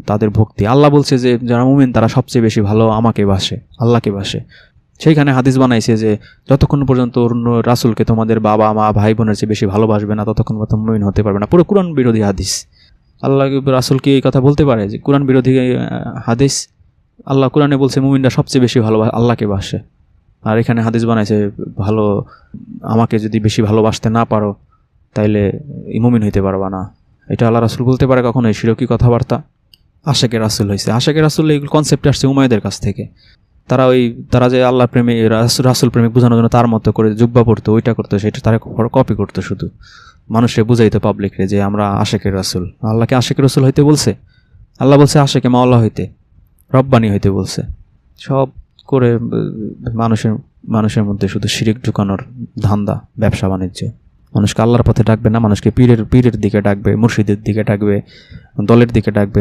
তাদের ভক্তি। আল্লাহ বলছে যে যারা মুমিন তারা সবচেয়ে বেশি ভালো আমাকে বাসে, আল্লাহকে বাসে। সেইখানে হাদিস বানাইছে যে যতক্ষণ পর্যন্ত অন্য রাসূলকে তোমাদের বাবা মা ভাই বোনের চেয়ে বেশি ভালোবাসবে না ততক্ষণ পর্যন্ত মুমিন হতে পারবে না। পুরো কোরআন বিরোধী হাদিস। আল্লাহ রাসূল কি এই কথা বলতে পারে যে কোরআন বিরোধী হাদিস? আল্লাহ কোরআনে বলছে মুমিনরা সবচেয়ে বেশি ভালো আল্লাহকে বাসে, আর এখানে হাদিস বানাইছে ভালো আমাকে যদি বেশি ভালোবাসতে না পারো তাইলে মুমিন হইতে পারবা না। এটা আল্লাহ রাসূল বলতে পারে কখনো? এই শিরকি কথাবার্তা। আশেকে রাসূল হয়েছে, আশেকে রাসূল এই কনসেপ্ট আসছে উমাইয়াদের কাছ থেকে। তারা যে আল্লাহ প্রেমী রাসূল প্রেমিক বোঝানোর জন্য তার মতো করে জুব্বা পড়তো, ওইটা করতো, সেটা তারা কপি করতো, শুধু মানুষকে বুঝাইতো পাবলিকরে যে আমরা আশেকের রাসূল। আল্লাহকে আশেকের রাসূল হইতে বলছে? আল্লাহ বলছে আশেকে মাওলা হইতে, রব্বানি হইতে বলছে। সব করে মানুষের মধ্যে শুধু শিরিক ঢুকানোর ধান্দা, ব্যবসা বাণিজ্য। মানুষকে আল্লাহর পথে ডাকবে না, মানুষকে পীরের দিকে ডাকবে, মুর্শিদের দিকে ডাকবে, দলের দিকে ডাকবে,